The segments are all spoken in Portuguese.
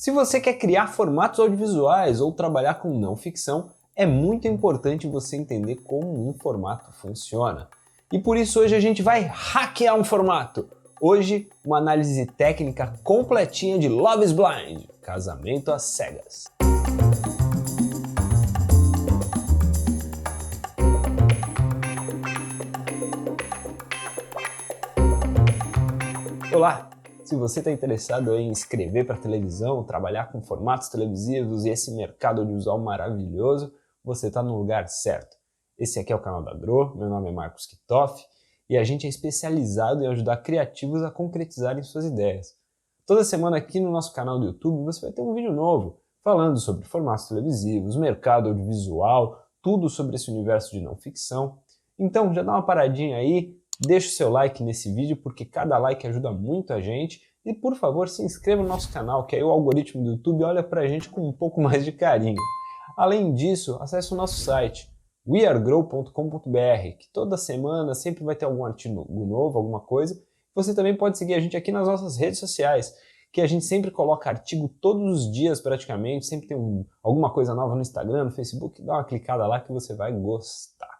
Se você quer criar formatos audiovisuais ou trabalhar com não ficção, é muito importante você entender como um formato funciona. E por isso hoje a gente vai hackear um formato. Hoje, uma análise técnica completinha de Love is Blind, Casamento às Cegas. Olá! Se você está interessado em escrever para televisão, trabalhar com formatos televisivos e esse mercado audiovisual maravilhoso, você está no lugar certo. Esse aqui é o canal da Grow, meu nome é Marcos Kitoff e a gente é especializado em ajudar criativos a concretizarem suas ideias. Toda semana aqui no nosso canal do YouTube você vai ter um vídeo novo falando sobre formatos televisivos, mercado audiovisual, tudo sobre esse universo de não ficção. Então já dá uma paradinha aí, deixa o seu like nesse vídeo porque cada like ajuda muito a gente e por favor se inscreva no nosso canal que aí o algoritmo do YouTube olha pra gente com um pouco mais de carinho. Além disso, acesse o nosso site wearegrow.com.br que toda semana sempre vai ter algum artigo novo, alguma coisa. Você também pode seguir a gente aqui nas nossas redes sociais, que a gente sempre coloca artigo todos os dias praticamente, sempre tem alguma coisa nova no Instagram, no Facebook, dá uma clicada lá que você vai gostar.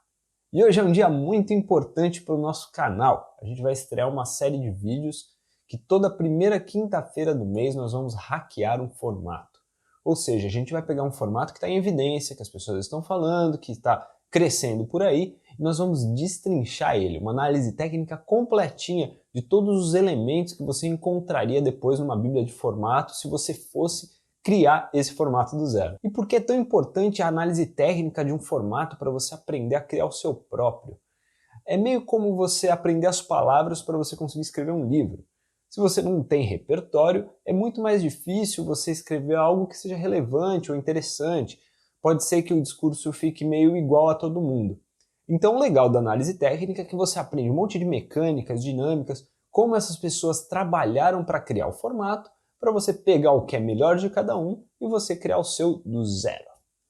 E hoje é um dia muito importante para o nosso canal. A gente vai estrear uma série de vídeos que toda primeira quinta-feira do mês nós vamos hackear um formato. Ou seja, a gente vai pegar um formato que está em evidência, que as pessoas estão falando, que está crescendo por aí, e nós vamos destrinchar ele, uma análise técnica completinha de todos os elementos que você encontraria depois numa bíblia de formato se você fosse criar esse formato do zero. E por que é tão importante a análise técnica de um formato para você aprender a criar o seu próprio? É meio como você aprender as palavras para você conseguir escrever um livro. Se você não tem repertório, é muito mais difícil você escrever algo que seja relevante ou interessante. Pode ser que o discurso fique meio igual a todo mundo. Então o legal da análise técnica é que você aprende um monte de mecânicas, dinâmicas, como essas pessoas trabalharam para criar o formato, para você pegar o que é melhor de cada um e você criar o seu do zero.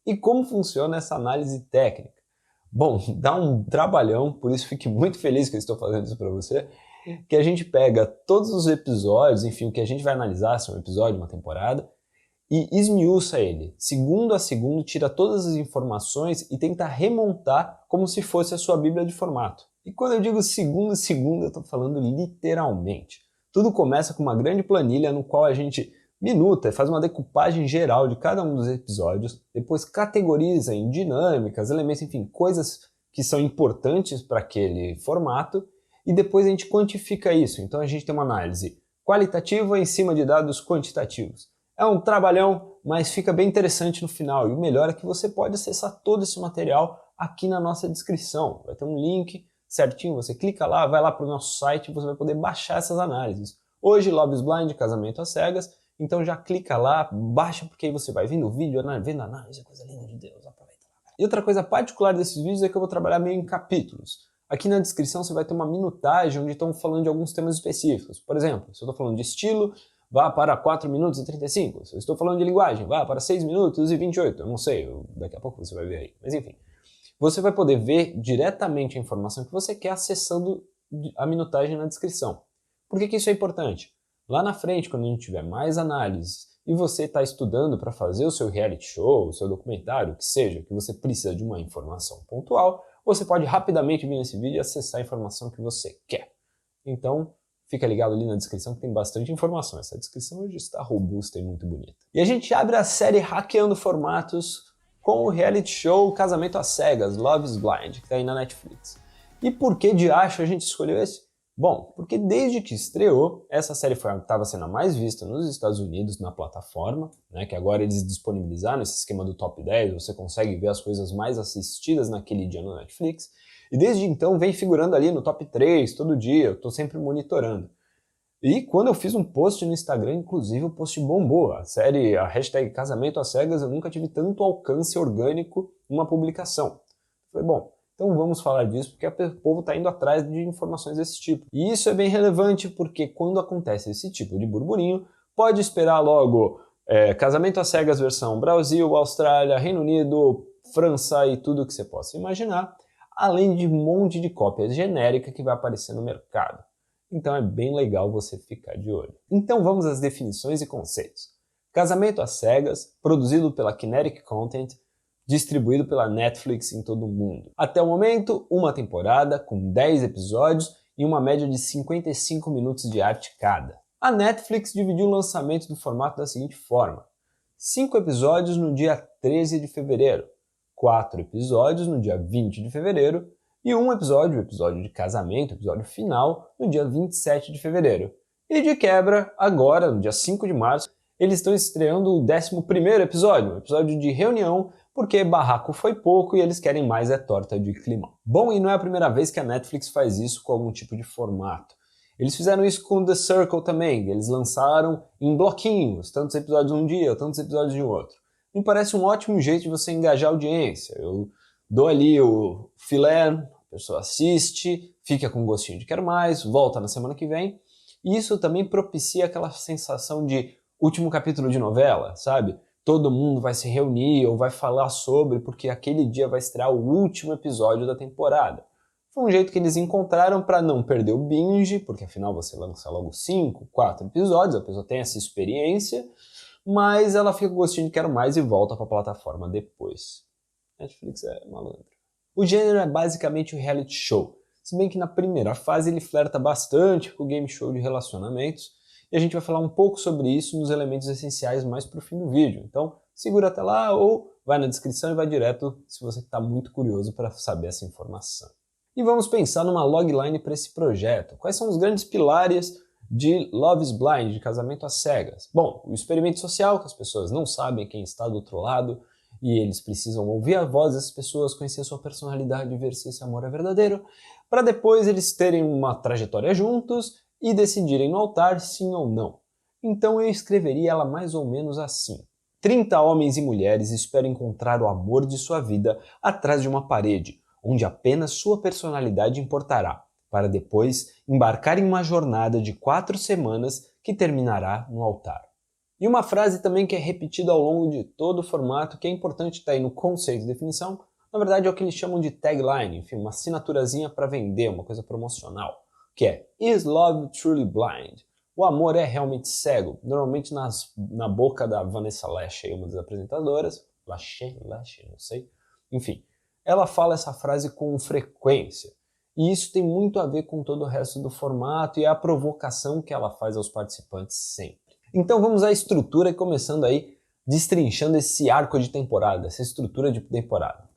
E como funciona essa análise técnica? Bom, dá um trabalhão, por isso fique muito feliz que eu estou fazendo isso para você, que a gente pega todos os episódios, enfim, o que a gente vai analisar, se é um episódio, uma temporada, e esmiuça ele. Segundo a segundo, tira todas as informações e tenta remontar como se fosse a sua bíblia de formato. E quando eu digo segundo a segundo, eu estou falando literalmente. Tudo começa com uma grande planilha no qual a gente minuta e faz uma decupagem geral de cada um dos episódios, depois categoriza em dinâmicas, elementos, enfim, coisas que são importantes para aquele formato, e depois a gente quantifica isso. Então a gente tem uma análise qualitativa em cima de dados quantitativos. É um trabalhão, mas fica bem interessante no final. E o melhor é que você pode acessar todo esse material aqui na nossa descrição. Vai ter um link certinho, você clica lá, vai lá para o nosso site e você vai poder baixar essas análises. Hoje, Love is Blind, Casamento às Cegas, então já clica lá, baixa, porque aí você vai vendo o vídeo, vendo a análise, coisa linda de Deus, aproveita lá. E outra coisa particular desses vídeos é que eu vou trabalhar meio em capítulos. Aqui na descrição você vai ter uma minutagem onde estão falando de alguns temas específicos. Por exemplo, se eu estou falando de estilo, vá para 4 minutos e 35. Se eu estou falando de linguagem, vá para 6 minutos e 28. Eu não sei, daqui a pouco você vai ver aí. Mas enfim, você vai poder ver diretamente a informação que você quer acessando a minutagem na descrição. Por que isso é importante? Lá na frente, quando a gente tiver mais análises e você está estudando para fazer o seu reality show, o seu documentário, que seja, que você precisa de uma informação pontual, você pode rapidamente vir nesse vídeo e acessar a informação que você quer. Então, fica ligado ali na descrição que tem bastante informação. Essa descrição hoje está robusta e muito bonita. E a gente abre a série Hackeando Formatos com o reality show Casamento às Cegas, Love is Blind, que está aí na Netflix. E por que de acho a gente escolheu esse? Bom, porque desde que estreou, essa série estava sendo a mais vista nos Estados Unidos na plataforma, né, que agora eles disponibilizaram esse esquema do Top 10, você consegue ver as coisas mais assistidas naquele dia no Netflix, e desde então vem figurando ali no Top 3 todo dia, eu estou sempre monitorando. E quando eu fiz um post no Instagram, inclusive o post bombou, a hashtag Casamento às Cegas, eu nunca tive tanto alcance orgânico numa publicação. Falei, bom, então vamos falar disso porque o povo está indo atrás de informações desse tipo. E isso é bem relevante porque quando acontece esse tipo de burburinho, pode esperar logo Casamento às Cegas versão Brasil, Austrália, Reino Unido, França e tudo que você possa imaginar, além de um monte de cópias genéricas que vai aparecer no mercado. Então é bem legal você ficar de olho. Então vamos às definições e conceitos. Casamento às Cegas, produzido pela Kinetic Content, distribuído pela Netflix em todo o mundo. Até o momento, uma temporada com 10 episódios e uma média de 55 minutos de arte cada. A Netflix dividiu o lançamento do formato da seguinte forma: 5 episódios no dia 13 de fevereiro, 4 episódios no dia 20 de fevereiro e um episódio, o episódio de casamento, o episódio final, no dia 27 de fevereiro. E de quebra, agora, no dia 5 de março, eles estão estreando o 11º episódio, um episódio de reunião, porque barraco foi pouco e eles querem mais torta de climão. Bom, e não é a primeira vez que a Netflix faz isso com algum tipo de formato. Eles fizeram isso com The Circle também, eles lançaram em bloquinhos, tantos episódios um dia, tantos episódios de outro. Me parece um ótimo jeito de você engajar a audiência. Eu dou ali o filé, a pessoa assiste, fica com gostinho de quero mais, volta na semana que vem. E isso também propicia aquela sensação de último capítulo de novela, sabe? Todo mundo vai se reunir ou vai falar sobre, porque aquele dia vai estrear o último episódio da temporada. Foi um jeito que eles encontraram para não perder o binge, porque afinal você lança logo 5, 4 episódios, a pessoa tem essa experiência, mas ela fica com gostinho de quero mais e volta para a plataforma depois. Netflix é malandro. O gênero é basicamente um reality show, se bem que na primeira fase ele flerta bastante com o game show de relacionamentos, e a gente vai falar um pouco sobre isso nos elementos essenciais mais pro fim do vídeo. Então segura até lá ou vai na descrição e vai direto se você está muito curioso para saber essa informação. E vamos pensar numa logline para esse projeto. Quais são os grandes pilares de Love is Blind, de Casamento às Cegas? Bom, o experimento social, que as pessoas não sabem quem está do outro lado, e eles precisam ouvir a voz dessas pessoas, conhecer sua personalidade e ver se esse amor é verdadeiro, para depois eles terem uma trajetória juntos e decidirem no altar sim ou não. Então eu escreveria ela mais ou menos assim: 30 homens e mulheres esperam encontrar o amor de sua vida atrás de uma parede, onde apenas sua personalidade importará, para depois embarcar em uma jornada de 4 semanas que terminará no altar. E uma frase também que é repetida ao longo de todo o formato, que é importante estar aí no conceito de definição, na verdade é o que eles chamam de tagline, enfim, uma assinaturazinha para vender, uma coisa promocional, que é Is Love Truly Blind? O amor é realmente cego? Normalmente na boca da Vanessa Lachey, uma das apresentadoras, Lachey, não sei, enfim, ela fala essa frase com frequência. E isso tem muito a ver com todo o resto do formato e a provocação que ela faz aos participantes sempre. Então vamos à estrutura e começando aí, destrinchando esse arco de temporada, essa estrutura de temporada.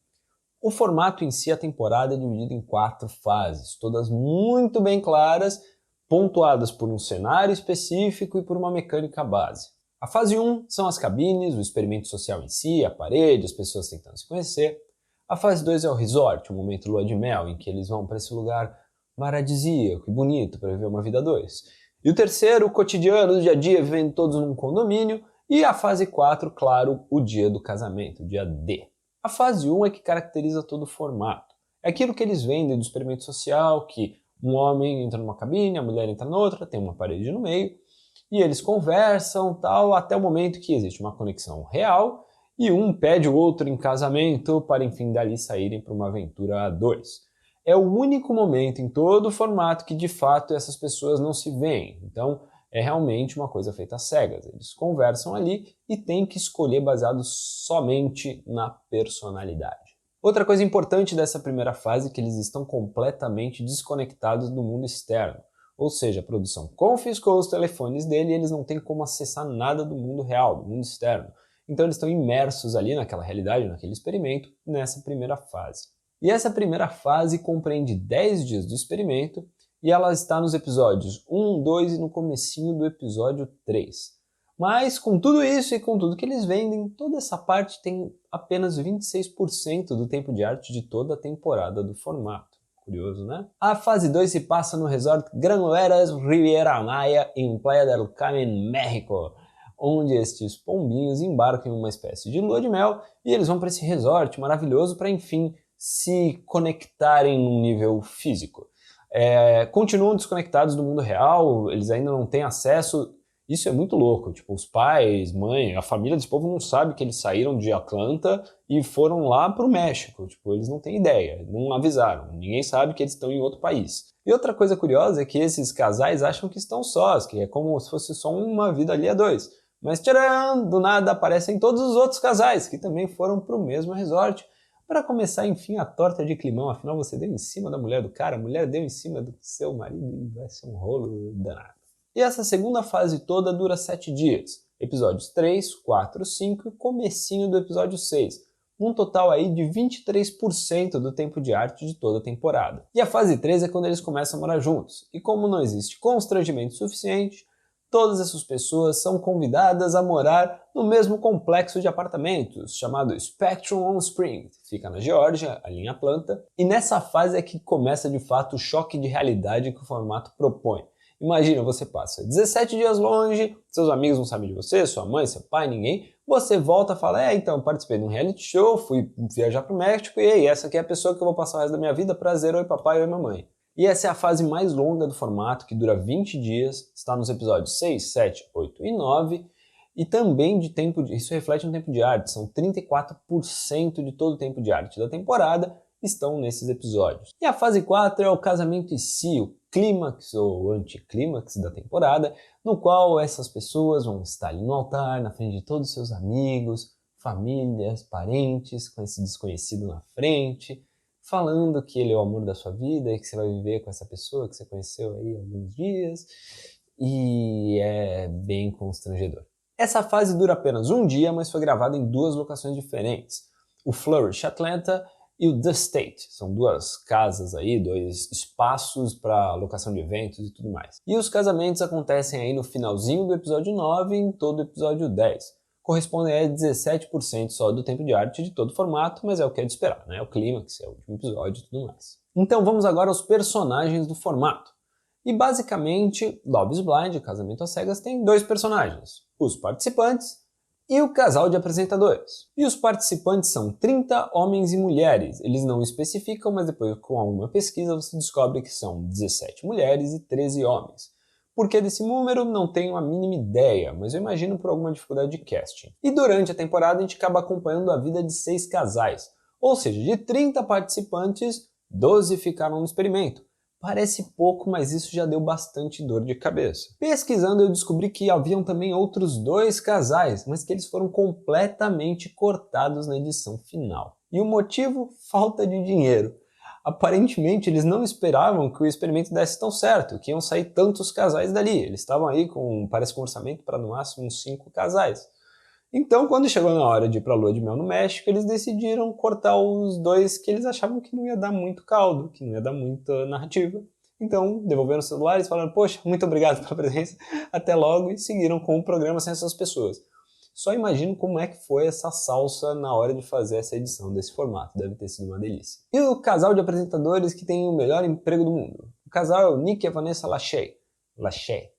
O formato em si, a temporada é dividida em 4 fases, todas muito bem claras, pontuadas por um cenário específico e por uma mecânica base. A fase 1 são as cabines, o experimento social em si, a parede, as pessoas tentando se conhecer. A fase 2 é o resort, o momento lua de mel, em que eles vão para esse lugar paradisíaco e bonito para viver uma vida a 2. E o terceiro, o cotidiano, o dia a dia, vivendo todos num condomínio. E a fase 4, claro, o dia do casamento, o dia D. A fase 1 é que caracteriza todo o formato. É aquilo que eles vendem do experimento social, que um homem entra numa cabine, a mulher entra noutra, tem uma parede no meio, e eles conversam, tal, até o momento que existe uma conexão real, e um pede o outro em casamento para, enfim, dali saírem para uma aventura a 2. É o único momento em todo o formato que, de fato, essas pessoas não se veem. Então, é realmente uma coisa feita às cegas. Eles conversam ali e têm que escolher baseado somente na personalidade. Outra coisa importante dessa primeira fase é que eles estão completamente desconectados do mundo externo. Ou seja, a produção confiscou os telefones dele e eles não têm como acessar nada do mundo real, do mundo externo. Então eles estão imersos ali naquela realidade, naquele experimento, nessa primeira fase. E essa primeira fase compreende 10 dias do experimento e ela está nos episódios 1, 2 e no comecinho do episódio 3. Mas com tudo isso e com tudo que eles vendem, toda essa parte tem apenas 26% do tempo de arte de toda a temporada do formato. Curioso, né? A fase 2 se passa no resort Granueras Riviera Maya em Playa del Carmen, México, onde estes pombinhos embarcam em uma espécie de lua de mel e eles vão para esse resort maravilhoso para, enfim, se conectarem num nível físico. Continuam desconectados do mundo real, eles ainda não têm acesso. Isso é muito louco, tipo, os pais, mãe, a família desse povo não sabe que eles saíram de Atlanta e foram lá pro México, tipo, eles não têm ideia, não avisaram, ninguém sabe que eles estão em outro país. E outra coisa curiosa é que esses casais acham que estão sós, que é como se fosse só uma vida ali a 2. Mas tcharam, do nada aparecem todos os outros casais que também foram para o mesmo resort. Para começar, enfim, a torta de climão, afinal você deu em cima da mulher do cara, a mulher deu em cima do seu marido e vai ser um rolo danado. E essa segunda fase toda dura 7 dias, episódios 3, 4, 5 e comecinho do episódio 6, um total aí de 23% do tempo de arte de toda a temporada. E a fase 3 é quando eles começam a morar juntos, e como não existe constrangimento suficiente, todas essas pessoas são convidadas a morar no mesmo complexo de apartamentos, chamado Spectrum on Spring. Fica na Geórgia, ali em Atlanta. E nessa fase é que começa de fato o choque de realidade que o formato propõe. Imagina, você passa 17 dias longe, seus amigos não sabem de você, sua mãe, seu pai, ninguém. Você volta e fala, então, participei de um reality show, fui viajar pro México e aí, essa aqui é a pessoa que eu vou passar o resto da minha vida, prazer, oi papai, oi mamãe. E essa é a fase mais longa do formato, que dura 20 dias, está nos episódios 6, 7, 8 e 9, e também de tempo isso reflete um tempo de arte, são 34% de todo o tempo de arte da temporada estão nesses episódios. E a fase 4 é o casamento em si, o clímax ou anticlímax da temporada, no qual essas pessoas vão estar ali no altar, na frente de todos os seus amigos, famílias, parentes, com esse desconhecido na frente, falando que ele é o amor da sua vida e que você vai viver com essa pessoa que você conheceu aí há alguns dias, e é bem constrangedor. Essa fase dura apenas um dia, mas foi gravada em 2 locações diferentes, o Flourish Atlanta e o The State. São 2 casas aí, 2 espaços para locação de eventos e tudo mais. E os casamentos acontecem aí no finalzinho do episódio 9 e em todo o episódio 10. Correspondem a 17% só do tempo de arte de todo o formato, mas é o que é de esperar, né? É o clímax, é o último episódio e tudo mais. Então vamos agora aos personagens do formato. E basicamente, Love is Blind, Casamento às Cegas, tem 2 personagens, os participantes e o casal de apresentadores. E os participantes são 30 homens e mulheres, eles não especificam, mas depois com alguma pesquisa você descobre que são 17 mulheres e 13 homens. Por que desse número? Não tenho a mínima ideia, mas eu imagino por alguma dificuldade de casting. E durante a temporada a gente acaba acompanhando a vida de 6 casais, ou seja, de 30 participantes, 12 ficaram no experimento. Parece pouco, mas isso já deu bastante dor de cabeça. Pesquisando eu descobri que haviam também outros 2 casais, mas que eles foram completamente cortados na edição final. E o motivo? Falta de dinheiro. Aparentemente eles não esperavam que o experimento desse tão certo, que iam sair tantos casais dali. Eles estavam aí parece com um orçamento para no máximo uns 5 casais. Então, quando chegou na hora de ir para a lua de mel no México, eles decidiram cortar os 2 que eles achavam que não ia dar muito caldo, que não ia dar muita narrativa. Então, devolveram os celulares e falaram, poxa, muito obrigado pela presença, até logo, e seguiram com o programa sem essas pessoas. Só imagino como é que foi essa salsa na hora de fazer essa edição desse formato, deve ter sido uma delícia. E o casal de apresentadores que tem o melhor emprego do mundo. O casal é o Nick e a Vanessa Lachey. Lachey.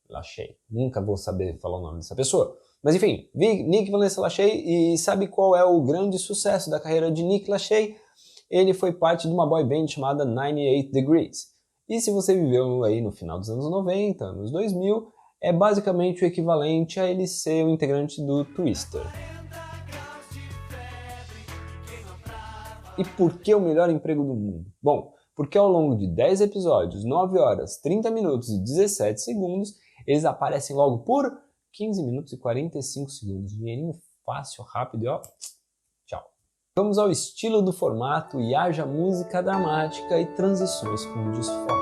Nunca vou saber falar o nome dessa pessoa. Mas enfim, Nick e Vanessa Lachey, e sabe qual é o grande sucesso da carreira de Nick Lachey? Ele foi parte de uma boy band chamada 98 Degrees. E se você viveu aí no final dos anos 90, anos 2000, é basicamente o equivalente a ele ser o integrante do Twister. E por que o melhor emprego do mundo? Bom, porque ao longo de 10 episódios, 9 horas, 30 minutos e 17 segundos, eles aparecem logo por 15 minutos e 45 segundos. Dinheirinho fácil, rápido e ó, tchau. Vamos ao estilo do formato e haja música dramática e transições com desfoque.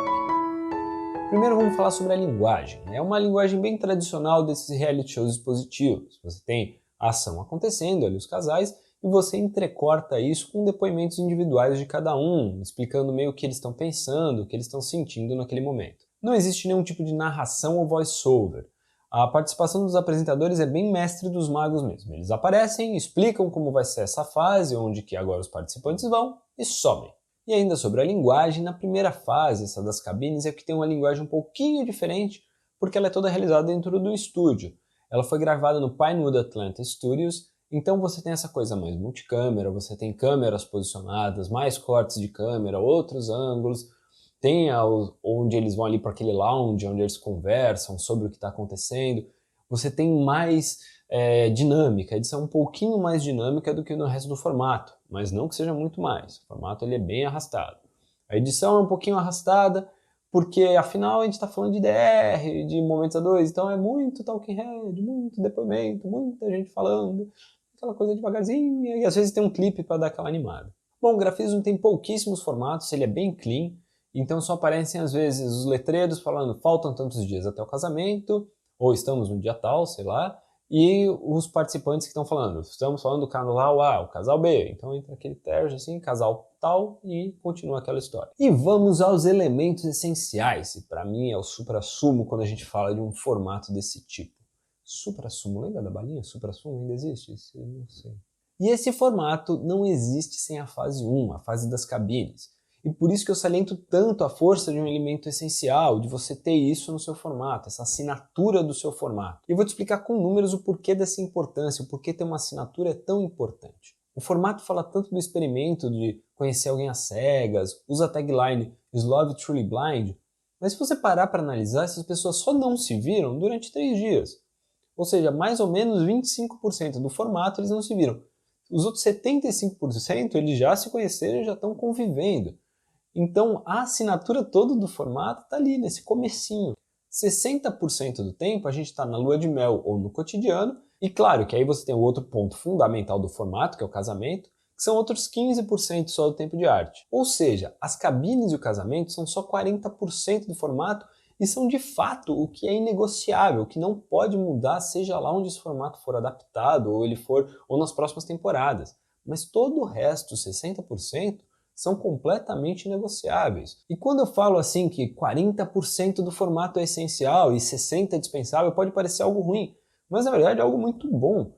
Primeiro vamos falar sobre a linguagem. É uma linguagem bem tradicional desses reality shows expositivos. Você tem a ação acontecendo ali, os casais, e você entrecorta isso com depoimentos individuais de cada um, explicando meio o que eles estão pensando, o que eles estão sentindo naquele momento. Não existe nenhum tipo de narração ou voice-over. A participação dos apresentadores é bem mestre dos magos mesmo. Eles aparecem, explicam como vai ser essa fase, onde que agora os participantes vão, e somem. E ainda sobre a linguagem, na primeira fase, essa das cabines, é que tem uma linguagem um pouquinho diferente, porque ela é toda realizada dentro do estúdio. Ela foi gravada no Pinewood Atlanta Studios, então você tem essa coisa mais multicâmera, você tem câmeras posicionadas, mais cortes de câmera, outros ângulos, tem onde eles vão ali para aquele lounge, onde eles conversam sobre o que está acontecendo, você tem mais dinâmica, a edição é um pouquinho mais dinâmica do que no resto do formato, mas não que seja muito mais, o formato ele é bem arrastado. A edição é um pouquinho arrastada, porque afinal a gente está falando de DR, de momentos A2, então é muito talking head, muito depoimento, muita gente falando, aquela coisa devagarzinha, e às vezes tem um clipe para dar aquela animada. Bom, o grafismo tem pouquíssimos formatos, ele é bem clean, então só aparecem às vezes os letreiros falando faltam tantos dias até o casamento, ou estamos no dia tal, sei lá, e os participantes que estão falando, estamos falando do casal A, o casal B, então entra aquele término assim, casal tal, e continua aquela história. E vamos aos elementos essenciais, e para mim é o suprassumo quando a gente fala de um formato desse tipo. Suprassumo, lembra da balinha? Suprassumo ainda existe? Isso eu não sei. E esse formato não existe sem a fase 1, a fase das cabines. E por isso que eu saliento tanto a força de um elemento essencial, de você ter isso no seu formato, essa assinatura do seu formato. E eu vou te explicar com números o porquê dessa importância, o porquê ter uma assinatura é tão importante. O formato fala tanto do experimento de conhecer alguém às cegas, usa a tagline "Is Love Truly Blind?", mas se você parar para analisar, essas pessoas só não se viram durante 3 dias. Ou seja, mais ou menos 25% do formato eles não se viram. Os outros 75% eles já se conheceram e já estão convivendo. Então a assinatura toda do formato está ali, nesse comecinho. 60% do tempo a gente está na lua de mel ou no cotidiano, e claro que aí você tem o outro ponto fundamental do formato, que é o casamento, que são outros 15% só do tempo de arte. Ou seja, as cabines e o casamento são só 40% do formato e são de fato o que é inegociável, o que não pode mudar, seja lá onde esse formato for adaptado, ou ele for, ou nas próximas temporadas. Mas todo o resto, 60%, são completamente negociáveis. E quando eu falo assim que 40% do formato é essencial e 60% é dispensável, pode parecer algo ruim, mas na verdade é algo muito bom.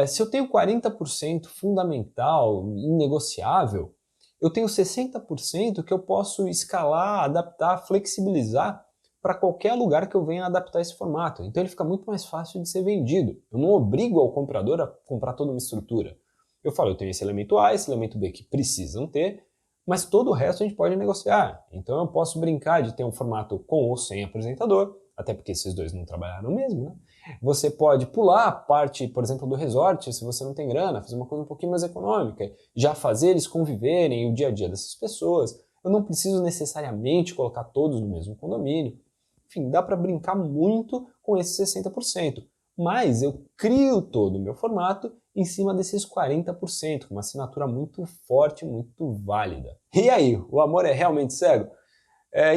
Se eu tenho 40% fundamental, inegociável, eu tenho 60% que eu posso escalar, adaptar, flexibilizar para qualquer lugar que eu venha adaptar esse formato. Então ele fica muito mais fácil de ser vendido. Eu não obrigo ao comprador a comprar toda uma estrutura. Eu falo, eu tenho esse elemento A, esse elemento B que precisam ter, mas todo o resto a gente pode negociar. Então eu posso brincar de ter um formato com ou sem apresentador, até porque esses dois não trabalharam mesmo, né? Você pode pular a parte, por exemplo, do resort, se você não tem grana, fazer uma coisa um pouquinho mais econômica, já fazer eles conviverem o dia a dia dessas pessoas. Eu não preciso necessariamente colocar todos no mesmo condomínio. Enfim, dá para brincar muito com esses 60%. Mas eu crio todo o meu formato em cima desses 40%, com uma assinatura muito forte, muito válida. E aí, o amor é realmente cego?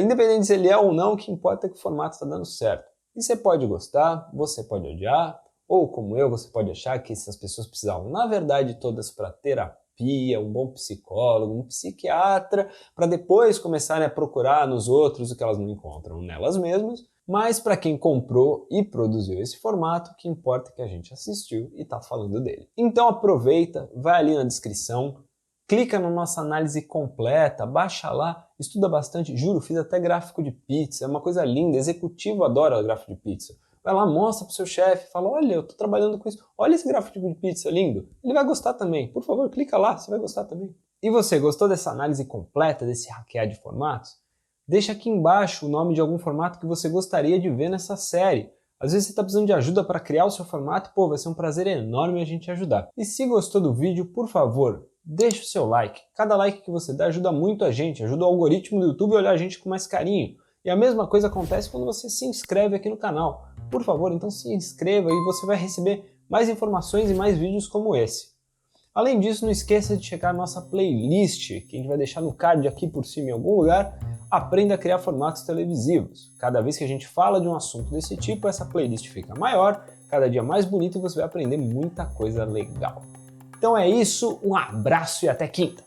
Independente se ele é ou não, o que importa é que o formato está dando certo. E você pode gostar, você pode odiar, ou como eu, você pode achar que essas pessoas precisavam, na verdade, todas para terapia, um bom psicólogo, um psiquiatra, para depois começarem a procurar nos outros o que elas não encontram nelas mesmas. Mas para quem comprou e produziu esse formato, o que importa é que a gente assistiu e está falando dele. Então aproveita, vai ali na descrição, clica na nossa análise completa, baixa lá, estuda bastante, juro, fiz até gráfico de pizza, é uma coisa linda, executivo adora gráfico de pizza. Vai lá, mostra pro seu chefe, fala, olha, eu tô trabalhando com isso, olha esse gráfico de pizza lindo. Ele vai gostar também, por favor, clica lá, você vai gostar também. E você, gostou dessa análise completa, desse hackear de formatos? Deixa aqui embaixo o nome de algum formato que você gostaria de ver nessa série. Às vezes você está precisando de ajuda para criar o seu formato e, pô, vai ser um prazer enorme a gente ajudar. E se gostou do vídeo, por favor, deixa o seu like. Cada like que você dá ajuda muito a gente, ajuda o algoritmo do YouTube a olhar a gente com mais carinho. E a mesma coisa acontece quando você se inscreve aqui no canal. Por favor, então se inscreva e você vai receber mais informações e mais vídeos como esse. Além disso, não esqueça de checar a nossa playlist, que a gente vai deixar no card aqui por cima em algum lugar. Aprenda a criar formatos televisivos. Cada vez que a gente fala de um assunto desse tipo, essa playlist fica maior, cada dia mais bonita e você vai aprender muita coisa legal. Então é isso, um abraço e até quinta!